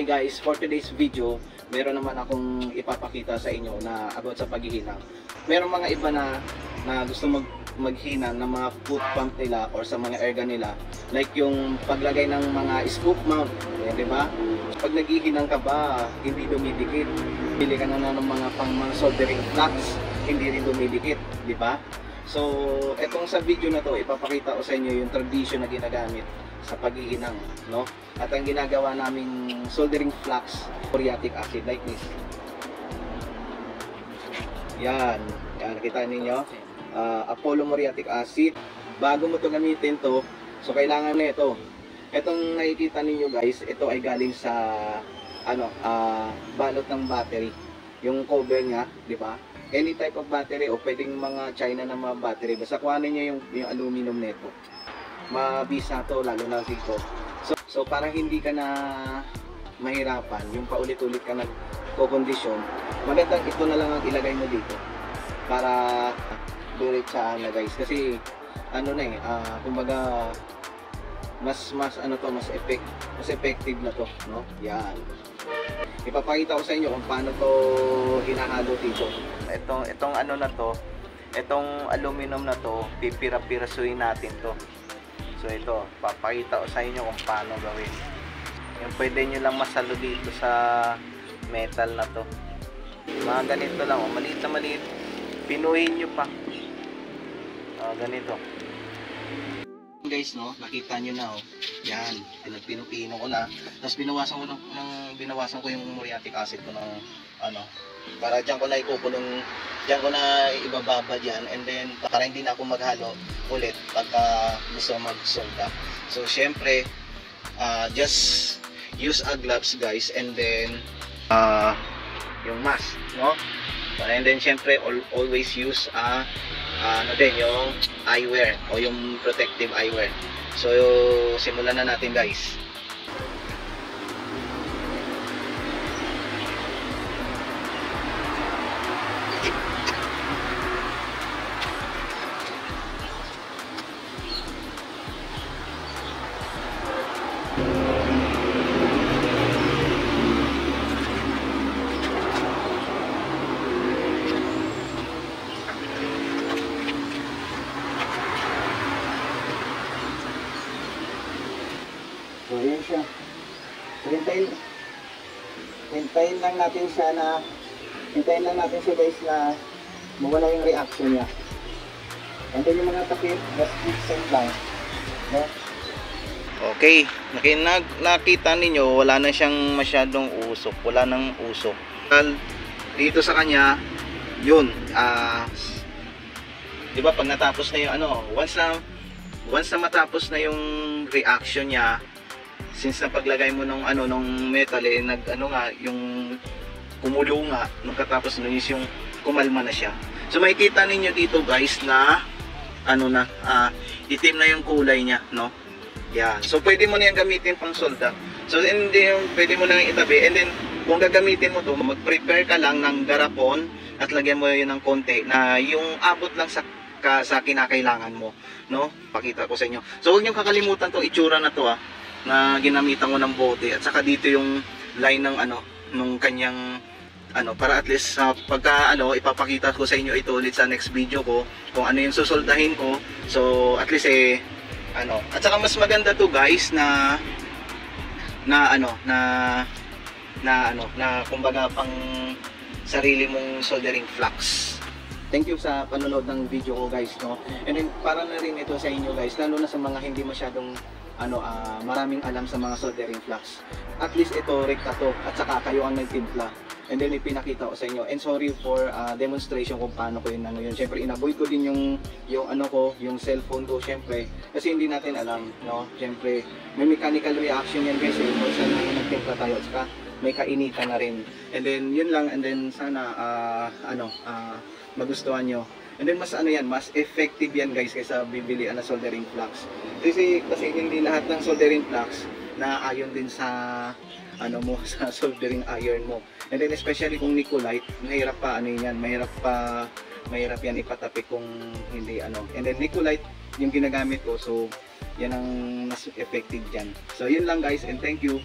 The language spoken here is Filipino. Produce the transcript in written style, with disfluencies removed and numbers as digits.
Hi guys, for today's video, meron naman akong ipapakita sa inyo na about sa paghihinang. Meron mga iba na gusto maghinang ng mga foot pump nila or sa mga airgun nila, like yung paglagay ng mga scoop mount, di ba? Pag naghihinang ka ba, hindi dumidikit. Bili ka na ng mga pang mga soldering flux, hindi rin dumidikit, di ba? So, etong sa video na to, ipapakita ko sa inyo yung tradition na ginagamit sa paghihinang, no? At ang ginagawa naming soldering flux, muriatic acid like this. Yan, nakita ninyo, Apollo muriatic acid. Bago mo to gamitin to, so kailangan na ito. Itong nakikita ninyo guys, ito ay galing sa balot ng battery. Yung cover niya, di ba? Any type of battery o pwedeng mga China na mga battery, basta kuhanin niyo yung aluminum nito. Mabisa to, lalo na dito. So para hindi ka na mahirapan, yung paulit-ulit ka nagko-kondisyon, magandang ito na lang ang ilagay mo dito para diretsaan na guys. Kasi kumbaga mas effective na to, no? Yan. Ipapakita ko sa inyo kung paano to hinahalo dito. Itong ano na to, itong aluminum na to, pipira-pirasuin natin to. So ito, papakita ko sa inyo kung paano gawin. Yung pwede nyo lang masalo dito sa metal na to. Mga ganito lang, maliit na maliit. Pinuhin nyo pa. Ganito. Guys, no, nakita nyo na, oh. Yan, pinupino ko na. Tapos binawasan ko yung muriatic acid ko ng para diyan ko na ikukulong, diyan ko na ibababa diyan, and then para hindi na ako maghalo ulit pagka gusto magsolda. So syempre, just use a gloves guys, and then yung mask, no? And then syempre always use yung eyewear o yung protective eyewear. So simulan na natin guys. So yun siya. So hintayin lang natin siya guys na mawala yung reaction niya. And then yung mga takip, just same lang. No? Okay, nakita ninyo wala na siyang masyadong usok, wala nang usok. Dito sa kanya, yun, di ba pag natapos na yung once na matapos na yung reaction niya, since na paglagay mo nung metal yung kumulo nga nung katapos nun is yung kumalma na siya. So makikita ninyo dito guys na itim na yung kulay niya, no? Yan. So pwede mo na yan gamitin pang solda. So hindi yung pwede mo na yung itabi, and then kung gagamitin mo to, mag-prepare ka lang ng garapon at lagyan mo yun ng konti na yung abot lang sa kinakailangan mo, no? Pakita ko sa inyo. So huwag niyo kakalimutan to itsura na to na ginamitan ko ng bote, at saka dito yung line ng nung kanyang para at least pagka ipapakita ko sa inyo ito ulit sa next video ko kung ano yung susoldahin ko. So at least at saka mas maganda to guys na kumbaga pang sarili mong soldering flux. Thank you sa panonood ng video ko guys, no? And then para na rin ito sa inyo guys, lalo na sa mga hindi masyadong maraming alam sa mga soldering flux. At least ito rekta to, at saka kayo ang nagtimpla. And then ipinakita ko sa inyo. And sorry for demonstration kung paano ko yun Syempre inavoid ko din yung cellphone ko syempre kasi hindi natin alam, no? Syempre may mechanical reaction yan guys, kung saan nagtimpla tayo, at saka may kainitan na rin. And then yun lang, and then sana magustuhan nyo. And then mas mas effective yan guys kaysa bibili na soldering flux. Kasi hindi lahat ng soldering flux na ayon din sa sa soldering iron mo. And then especially kung Nicolite, mahirap yan ipatapik kung hindi And then Nicolite yung ginagamit ko, so yan ang mas effective dyan. So yun lang guys, and thank you.